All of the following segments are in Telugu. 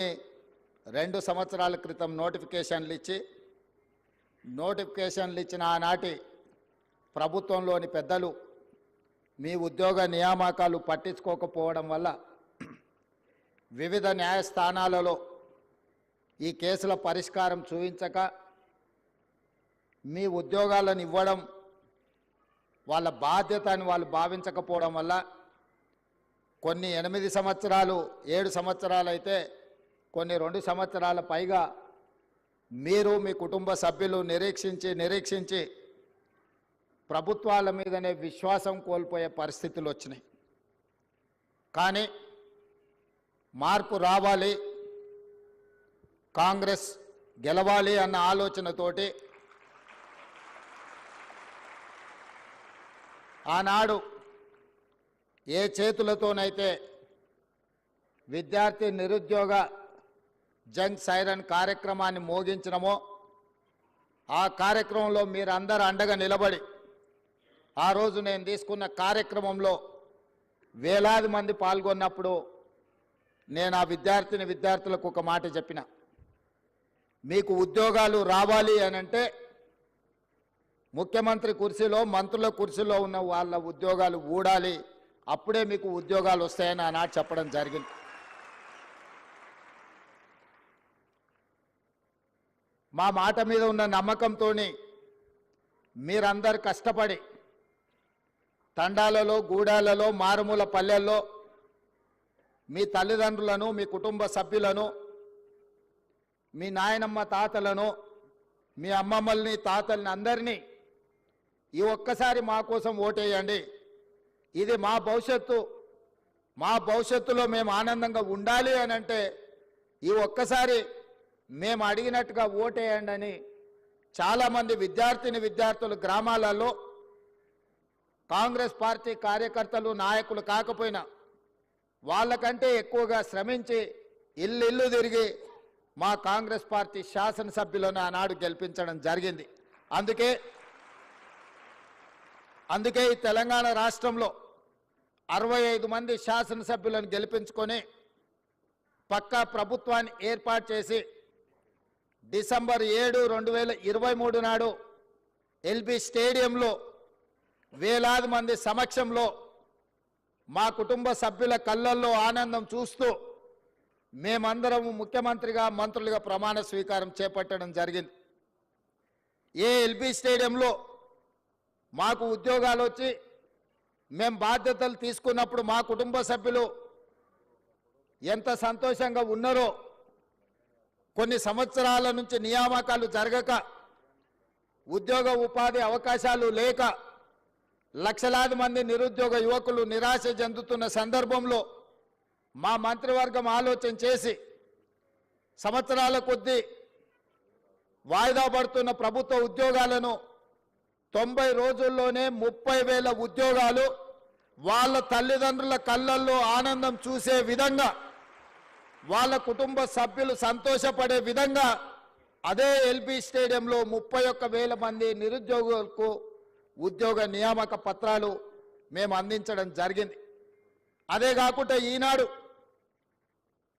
2 సంవత్సరాల క్రితం నోటిఫికేషన్లు ఇచ్చిన ఆనాటి ప్రభుత్వంలోని పెద్దలు మీ ఉద్యోగ నియామకాలు పట్టించుకోకపోవడం వల్ల వివిధ న్యాయస్థానాలలో ఈ కేసుల పరిష్కారం చూపించక మీ ఉద్యోగాలను ఇవ్వడం వాళ్ళ బాధ్యత అని వాళ్ళు భావించకపోవడం వల్ల కొన్ని 8 సంవత్సరాలు 7 సంవత్సరాలు అయితే కొన్ని 2 సంవత్సరాల పైగా మీరు మీ కుటుంబ సభ్యులు నిరీక్షించి ప్రభుత్వాల మీదనే విశ్వాసం కోల్పోయే పరిస్థితులు వచ్చినాయి. కానీ మార్పు రావాలి, కాంగ్రెస్ గెలవాలి అన్న ఆలోచనతోటి ఆనాడు ఏ చేతులతోనైతే విద్యార్థి నిరుద్యోగ జంగ్ సైరన్ కార్యక్రమాన్ని మోగించినమో ఆ కార్యక్రమంలో మీరందరూ అండగా నిలబడి ఆ రోజు నేను తీసుకున్న కార్యక్రమంలో వేలాది మంది పాల్గొన్నప్పుడు నేను ఆ విద్యార్థులకు ఒక మాట చెప్పిన, మీకు ఉద్యోగాలు రావాలి అనంటే ముఖ్యమంత్రి కుర్చీలో మంత్రుల కుర్చీలో ఉన్న వాళ్ళ ఉద్యోగాలు ఊడాలి, అప్పుడే మీకు ఉద్యోగాలు వస్తాయని ఆనాడు చెప్పడం జరిగింది. మా మాట మీద ఉన్న నమ్మకంతో మీరందరూ కష్టపడి తండాలలో గూడాలలో మారుమూల పల్లెల్లో మీ తల్లిదండ్రులను మీ కుటుంబ సభ్యులను మీ నాయనమ్మ తాతలను మీ అమ్మమ్మల్ని తాతల్ని అందరినీ ఈ ఒక్కసారి మా కోసం ఓటేయండి, ఇది మా భవిష్యత్తులో మేము ఆనందంగా ఉండాలి అని అంటే ఈ ఒక్కసారి మేము అడిగినట్టుగా ఓటేయండి అని చాలామంది విద్యార్థులు గ్రామాలలో కాంగ్రెస్ పార్టీ కార్యకర్తలు నాయకులు కాకపోయినా వాళ్ళకంటే ఎక్కువగా శ్రమించి ఇల్లు తిరిగి మా కాంగ్రెస్ పార్టీ శాసనసభ్యులను ఆనాడు గెలిపించడం జరిగింది. అందుకే ఈ తెలంగాణ రాష్ట్రంలో 65 మంది శాసనసభ్యులను గెలిపించుకొని పక్కా ప్రభుత్వాన్ని ఏర్పాటు చేసి డిసెంబర్ 7, 2023 నాడు ఎల్బీ స్టేడియంలో వేలాది మంది సమక్షంలో మా కుటుంబ సభ్యుల కళ్ళల్లో ఆనందం చూస్తూ మేమందరం ముఖ్యమంత్రిగా మంత్రులుగా ప్రమాణ స్వీకారం చేపట్టడం జరిగింది. ఎల్బీ స్టేడియంలో మాకు ఉద్యోగాలు వచ్చి మేము బాధ్యతలు తీసుకున్నప్పుడు మా కుటుంబ సభ్యులు ఎంత సంతోషంగా ఉన్నారో, కొన్ని సంవత్సరాల నుంచి నియామకాలు జరగక ఉద్యోగ ఉపాధి అవకాశాలు లేక లక్షలాది మంది నిరుద్యోగ యువకులు నిరాశ చెందుతున్న సందర్భంలో మా మంత్రివర్గం ఆలోచన చేసి సంవత్సరాల కొద్దీ వాయిదా పడుతున్న ప్రభుత్వ ఉద్యోగాలను 90 రోజుల్లోనే 30,000 ఉద్యోగాలు వాళ్ళ తల్లిదండ్రుల కళ్ళల్లో ఆనందం చూసే విధంగా, వాళ్ళ కుటుంబ సభ్యులు సంతోషపడే విధంగా అదే ఎల్బీ స్టేడియంలో 31,000 మంది నిరుద్యోగులకు ఉద్యోగ నియామక పత్రాలు మేము అందించడం జరిగింది. అదే కాకుండా ఈనాడు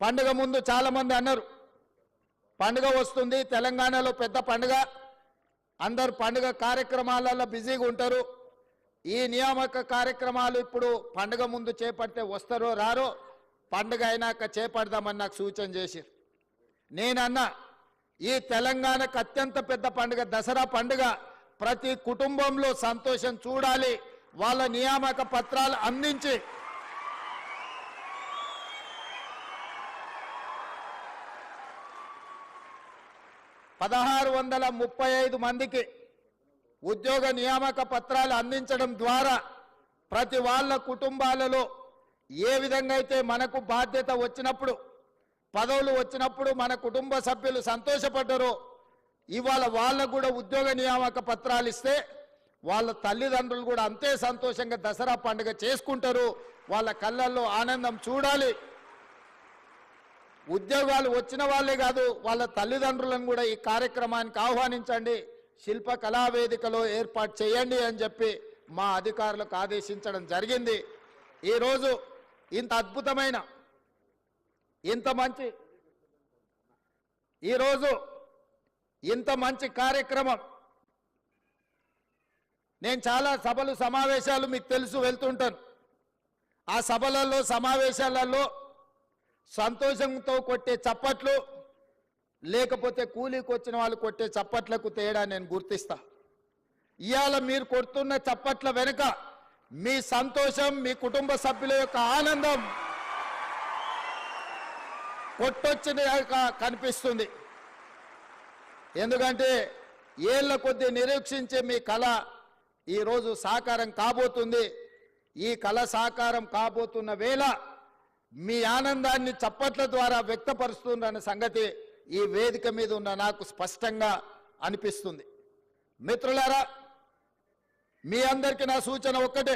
పండుగ ముందు చాలామంది అన్నారు, పండుగ వస్తుంది, తెలంగాణలో పెద్ద పండుగ, అందరు పండుగ కార్యక్రమాలలో బిజీగా ఉంటారు, ఈ నియామక కార్యక్రమాలు ఇప్పుడు పండుగ ముందు చేపడితే వస్తారో రారో, పండుగ అయినాక చేపడదామని నాకు సూచన చేశారు. నేనన్నా ఈ తెలంగాణకు అత్యంత పెద్ద పండుగ దసరా పండుగ, ప్రతి కుటుంబంలో సంతోషం చూడాలి, వాళ్ళ నియామక పత్రాలు అందించి $1,635 మందికి ఉద్యోగ నియామక పత్రాలు అందించడం ద్వారా ప్రతి వాళ్ళ కుటుంబాలలో ఏ విధంగా అయితే మనకు బాధ్యత వచ్చినప్పుడు, పదవులు వచ్చినప్పుడు మన కుటుంబ సభ్యులు సంతోషపడ్డారో, ఇవాళ వాళ్ళకు కూడా ఉద్యోగ నియామక పత్రాలు ఇస్తే వాళ్ళ తల్లిదండ్రులు కూడా అంతే సంతోషంగా దసరా పండుగ చేసుకుంటారు, వాళ్ళ కళ్ళల్లో ఆనందం చూడాలి. ఉద్యోగాలు వచ్చిన వాళ్ళే కాదు, వాళ్ళ తల్లిదండ్రులను కూడా ఈ కార్యక్రమానికి ఆహ్వానించండి, శిల్ప కళావేదికలో ఏర్పాటు చేయండి అని చెప్పి మా అధికారులకు ఆదేశించడం జరిగింది. ఈరోజు ఇంత అద్భుతమైన ఇంత మంచి ఈరోజు ఇంత మంచి కార్యక్రమం, నేను చాలా సభలు సమావేశాలు మీకు తెలుసు వెళ్తుంటాను. ఆ సభలలో సమావేశాలలో సంతోషంతో కొట్టే చప్పట్లు, లేకపోతే కూలీకి వచ్చిన వాళ్ళు కొట్టే చప్పట్లకు తేడా నేను గుర్తిస్తా. ఇవాళ మీరు కొడుతున్న చప్పట్ల వెనుక మీ సంతోషం, మీ కుటుంబ సభ్యుల యొక్క ఆనందం కొట్టొచ్చిన కనిపిస్తుంది. ఎందుకంటే ఏళ్ల కొద్దీ నిరీక్షించే మీ కళ ఈరోజు సాకారం కాబోతుంది. ఈ కళ సాకారం కాబోతున్న వేళ మీ ఆనందాన్ని చప్పట్ల ద్వారా వ్యక్తపరుస్తుందన్న సంగతి ఈ వేదిక మీద ఉన్న నాకు స్పష్టంగా అనిపిస్తుంది. మిత్రులారా, మీ అందరికీ నా సూచన ఒక్కటే,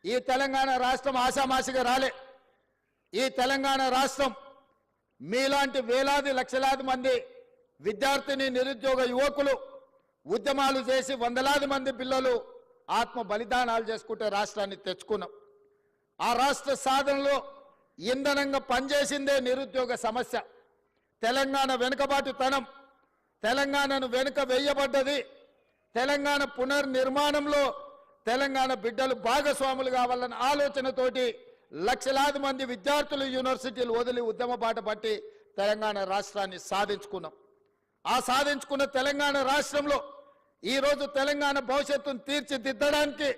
ఈ తెలంగాణ రాష్ట్రం ఆషామాషిగా రాలే. ఈ తెలంగాణ రాష్ట్రం మీలాంటి వేలాది లక్షలాది మంది విద్యార్థిని నిరుద్యోగ యువకులు ఉద్యమాలు చేసి వందలాది మంది పిల్లలు ఆత్మ బలిదానాలు చేసుకుంటే రాష్ట్రాన్ని తెచ్చుకున్నాం. ఆ రాష్ట్ర సాధనలో ఇంధనంగా పనిచేసిందే నిరుద్యోగ సమస్య. తెలంగాణ వెనుకబాటుతనం, తెలంగాణను వెనుక వేయబడ్డది. తెలంగాణ పునర్నిర్మాణంలో తెలంగాణ బిడ్డలు భాగస్వాములు కావాలన్న ఆలోచనతోటి లక్షలాది మంది విద్యార్థులు యూనివర్సిటీలు వదిలి ఉద్యమ బాట పట్టి తెలంగాణ రాష్ట్రాన్ని సాధించుకున్నాం. ఆ సాధించుకున్న తెలంగాణ రాష్ట్రంలో ఈరోజు తెలంగాణ భవిష్యత్తును తీర్చిదిద్దడానికి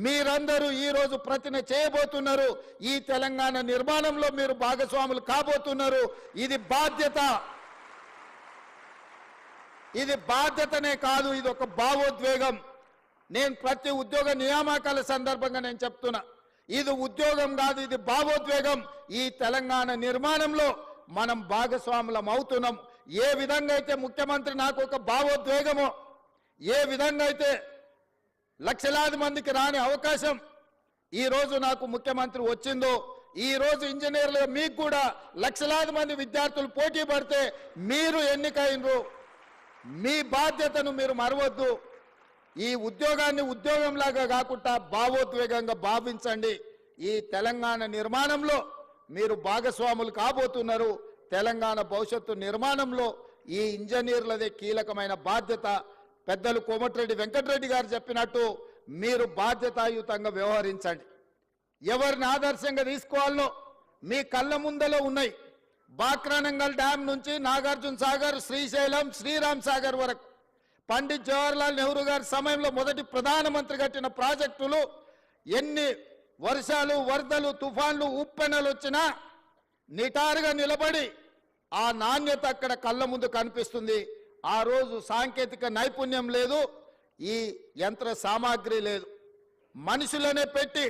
మీరందరూ ఈరోజు ప్రతిన చేయబోతున్నారు. ఈ తెలంగాణ నిర్మాణంలో మీరు భాగస్వాములు కాబోతున్నారు. ఇది బాధ్యత. ఇది బాధ్యతనే కాదు, ఇది ఒక భావోద్వేగం. నేను ప్రతి ఉద్యోగ నియామకాల సందర్భంగా నేను చెప్తున్నా, ఇది ఉద్యోగం కాదు, ఇది భావోద్వేగం. ఈ తెలంగాణ నిర్మాణంలో మనం భాగస్వాములం అవుతున్నాం. ఏ విధంగా అయితే ముఖ్యమంత్రి నాకు ఒక భావోద్వేగమో, ఏ విధంగా అయితే లక్షలాది మందికి రాని అవకాశం ఈరోజు నాకు ముఖ్యమంత్రి వచ్చిందో, ఈరోజు ఇంజనీర్లుగా మీకు కూడా లక్షలాది మంది విద్యార్థులు పోటీ పడితే మీరు ఎన్నికైనరు. మీ బాధ్యతను మీరు మరవద్దు. ఈ ఉద్యోగాన్ని ఉద్యోగంలాగా కాకుండా భావోద్వేగంగా భావించండి. ఈ తెలంగాణ నిర్మాణంలో మీరు భాగస్వాములు కాబోతున్నారు. తెలంగాణ భవిష్యత్తు నిర్మాణంలో ఈ ఇంజనీర్లదే కీలకమైన బాధ్యత. పెద్దలు కోమటిరెడ్డి వెంకటరెడ్డి గారు చెప్పినట్టు మీరు బాధ్యతాయుతంగా వ్యవహరించండి. ఎవరిని ఆదర్శంగా తీసుకోవాలనో మీ కళ్ళ ముందలో ఉన్నాయి. బాక్రానంగల్ డ్యామ్ నుంచి నాగార్జున సాగర్, శ్రీశైలం, శ్రీరామ్ సాగర్ వరకు పండిత్ జవహర్లాల్ నెహ్రూ గారి సమయంలో మొదటి ప్రధానమంత్రి కట్టిన ప్రాజెక్టులు ఎన్ని వర్షాలు, వరదలు, తుఫాన్లు, ఉప్పెనలు వచ్చినా నిటారుగా నిలబడి ఆ నాణ్యత అక్కడ కళ్ళ ముందు కనిపిస్తుంది. ఆ రోజు సాంకేతిక నైపుణ్యం లేదు, ఈ యంత్ర సామాగ్రి లేదు. మనుషులనే పెట్టి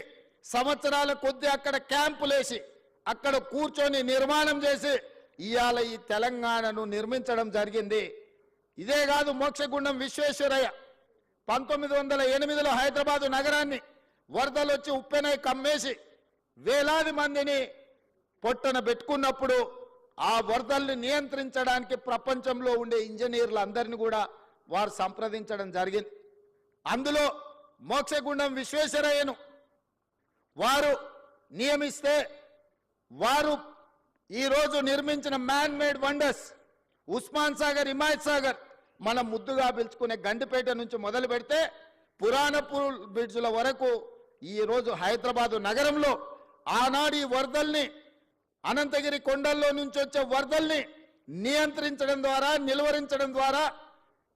సంవత్సరాల కొద్దీ అక్కడ క్యాంపులేసి అక్కడ కూర్చొని నిర్మాణం చేసి ఇవాళ ఈ తెలంగాణను నిర్మించడం జరిగింది. ఇదే కాదు, మోక్షగుండం విశ్వేశ్వరయ్య 1908లో హైదరాబాదు నగరాన్ని వరదలు వచ్చి ఉప్పెనై కమ్మేసి వేలాది మందిని పొట్టన పెట్టుకున్నప్పుడు ఆ వరదల్ని నియంత్రించడానికి ప్రపంచంలో ఉండే ఇంజనీర్లందరినీ కూడా వారు సంప్రదించడం జరిగింది. అందులో మోక్షగుండం విశ్వేశ్వరయ్యను వారు నియమిస్తే వారు ఈరోజు నిర్మించిన man made wonders Osman Sagar, Himayat Sagar, మనం ముద్దుగా పిలుచుకునే గండిపేట నుంచి మొదలు పెడితే పురాణపూర్ బ్రిడ్జ్ల వరకు ఈరోజు హైదరాబాదు నగరంలో ఆనాడు ఈ వరదల్ని, అనంతగిరి కొండల్లో నుంచి వచ్చే వరదల్ని నియంత్రించడం ద్వారా, నిలువరించడం ద్వారా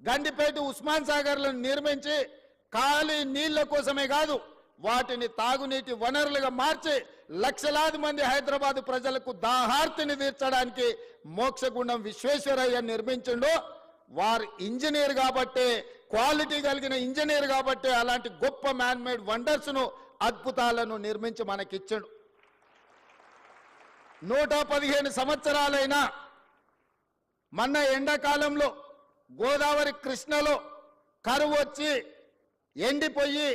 గండిపేట, ఉస్మాన్ సాగర్లను నిర్మించి ఖాళీ నీళ్ల కోసమే కాదు వాటిని తాగునీటి వనరులుగా మార్చి లక్షలాది మంది హైదరాబాదు ప్రజలకు దాహార్తిని తీర్చడానికి మోక్షగుండం విశ్వేశ్వరయ్య నిర్మించిండు. వారు ఇంజనీర్ కాబట్టే, క్వాలిటీ కలిగిన ఇంజనీర్ కాబట్టే అలాంటి గొప్ప మ్యాన్ మేడ్ వండర్స్ను, అద్భుతాలను నిర్మించి మనకిచ్చాడు. 115 సంవత్సరాలైనా మొన్న ఎండాకాలంలో గోదావరి, కృష్ణలో కరువు వచ్చి ఎండిపోయి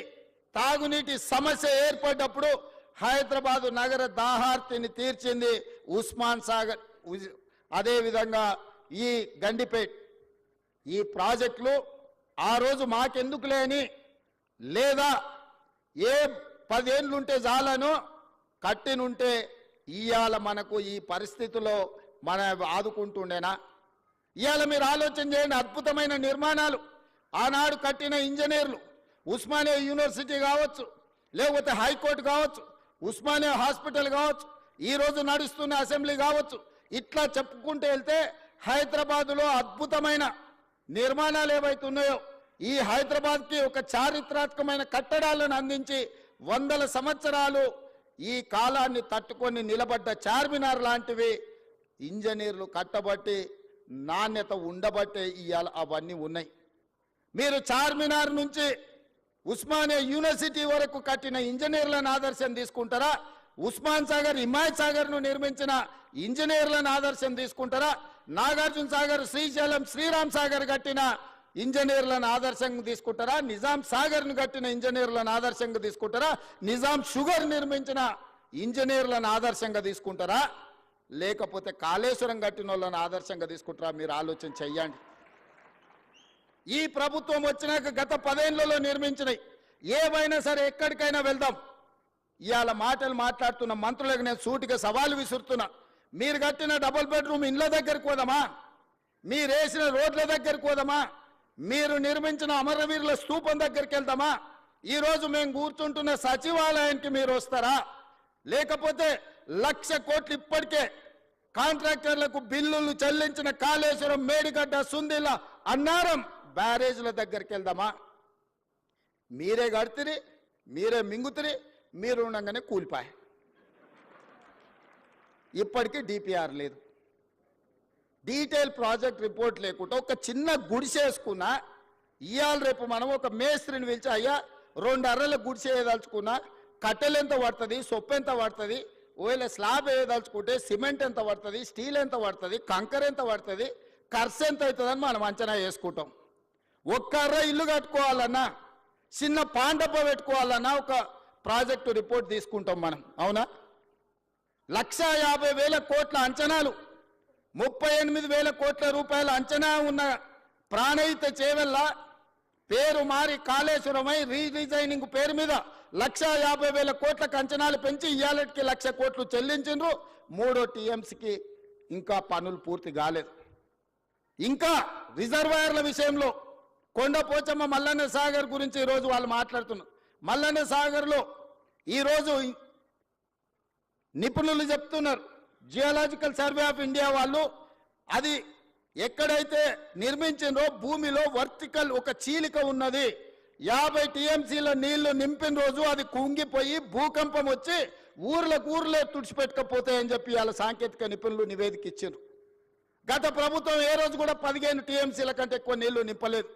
తాగునీటి సమస్య ఏర్పడ్డప్పుడు హైదరాబాదు నగర దాహార్తిని తీర్చింది ఉస్మాన్ సాగర్. అదేవిధంగా ఈ గండిపేట్, ఈ ప్రాజెక్టులు ఆ రోజు మాకెందుకు లేని, లేదా ఏ 10 ఏళ్ళుంటే చాలను కట్టినుంటే ఇవాళ మనకు ఈ పరిస్థితిలో మన ఆదుకుంటుండేనా? ఇవాళ మీరు ఆలోచన చేయండి, అద్భుతమైన నిర్మాణాలు ఆనాడు కట్టిన ఇంజనీర్లు, ఉస్మానియా యూనివర్సిటీ కావచ్చు, లేకపోతే హైకోర్టు కావచ్చు, ఉస్మానియా హాస్పిటల్ కావచ్చు, ఈరోజు నడుస్తున్న అసెంబ్లీ కావచ్చు, ఇట్లా చెప్పుకుంటూ వెళ్తే హైదరాబాదులో అద్భుతమైన నిర్మాణాలు ఏవైతే ఉన్నాయో ఈ హైదరాబాద్కి ఒక చారిత్రాత్మకమైన కట్టడాలను అందించి 100 సంవత్సరాలు ఈ కాలాన్ని తట్టుకొని నిలబడ్డ చార్మినార్ లాంటివి ఇంజనీర్లు కట్టబట్టి నాణ్యత ఉండబట్టే ఇవాళ అవన్నీ ఉన్నాయి. మీరు చార్మినార్ నుంచి ఉస్మానియా యూనివర్సిటీ వరకు కట్టిన ఇంజనీర్లను ఆదర్శం తీసుకుంటారా? ఉస్మాన్ సాగర్, హిమాయత్ సాగర్ను నిర్మించిన ఇంజనీర్లను ఆదర్శం తీసుకుంటారా? నాగార్జున సాగర్, శ్రీశైలం, శ్రీరామ్ సాగర్ కట్టిన ఇంజనీర్లను ఆదర్శంగా తీసుకుంటారా? నిజాం సాగర్ను కట్టిన ఇంజనీర్లను ఆదర్శంగా తీసుకుంటారా? నిజాం షుగర్ నిర్మించిన ఇంజనీర్లను ఆదర్శంగా తీసుకుంటారా? లేకపోతే కాళేశ్వరం కట్టిన వాళ్ళని ఆదర్శంగా తీసుకుంటారా? మీరు ఆలోచన చెయ్యండి. ఈ ప్రభుత్వం వచ్చినాక గత 10 ఏళ్లలో నిర్మించినవి ఏవైనా సరే ఎక్కడికైనా వెళ్దాం. ఇవాళ మాటలు మాట్లాడుతున్న మంత్రులకు నేను సూటిగా సవాలు విసురుతున్నా. మీరు కట్టిన డబుల్ బెడ్రూమ్ ఇండ్ల దగ్గరికి పోదామా? మీరు వేసిన రోడ్ల దగ్గరికి పోదామా? మీరు నిర్మించిన అమరవీరుల స్తూపం దగ్గరికి వెళ్దామా? ఈరోజు మేము కూర్చుంటున్న సచివాలయానికి మీరు వస్తారా? లేకపోతే 1,00,000 కోట్లు ఇప్పటికే కాంట్రాక్టర్లకు బిల్లులు చెల్లించిన కాళేశ్వరం, మేడిగడ్డ, సుందిల, అన్నారం బ్యారేజ్ల దగ్గరికి వెళ్దామా? మీరే కడితిరి, మీరే మింగుతిరి, మీరు ఉండగానే కూలిపాయ. ఇప్పటికీ డిపిఆర్ లేదు, డీటెయిల్ ప్రాజెక్ట్ రిపోర్ట్ లేకుండా ఒక చిన్న గుడిసేసుకున్నా ఇవాళ రేపు మనం ఒక మేస్త్రిని పిలిచి అయ్యా 2 అర్రల గుడిసే వేయదలుచుకున్నా కట్టెలు ఎంత పడుతుంది, సొప్పు ఎంత పడుతుంది, ఒకవేళ స్లాబ్ వేయదలుచుకుంటే సిమెంట్ ఎంత పడుతుంది, స్టీల్ ఎంత పడుతుంది, కంకర ఎంత పడుతుంది, ఖర్చు ఎంత అవుతుందని మనం అంచనా వేసుకుంటాం. ఒక్క అర్ర ఇల్లు కట్టుకోవాలన్నా, చిన్న పాండప పెట్టుకోవాలన్నా ఒక ప్రాజెక్టు రిపోర్ట్ తీసుకుంటాం మనం. అవునా? 1,50,000 కోట్ల అంచనాలు, 38,000 కోట్ల రూపాయల అంచనా ఉన్న ప్రాణహిత చేవెళ్ళ పేరు మారి కాళేశ్వరమై రీడిజైనింగ్ పేరు మీద 1,50,000 కోట్లకు అంచనాలు పెంచి ఇవాళకి 1,00,000 కోట్లు చెల్లించిండ్రు. 3వ టీఎంసీకి ఇంకా పనులు పూర్తి కాలేదు. ఇంకా రిజర్వాయర్ల విషయంలో కొండపోచమ్మ, మల్లన్న సాగర్ గురించి ఈరోజు వాళ్ళు మాట్లాడుతున్నారు. మల్లన్న సాగర్లో ఈరోజు నిపుణులు చెప్తున్నారు, జియోలాజికల్ సర్వే ఆఫ్ ఇండియా వాళ్ళు అది ఎక్కడైతే నిర్మించిందో భూమిలో వర్టికల్ ఒక చీలిక ఉన్నది. 50 టీఎంసీల నీళ్లు నింపిన రోజు అది కుంగిపోయి భూకంపం వచ్చి ఊర్లే తుడిచిపెట్టకపోతాయని చెప్పి వాళ్ళ సాంకేతిక నిపుణులు నివేదిక ఇచ్చారు. గత ప్రభుత్వం ఏ రోజు కూడా 15 టీఎంసీల కంటే ఎక్కువ నీళ్లు నింపలేదు.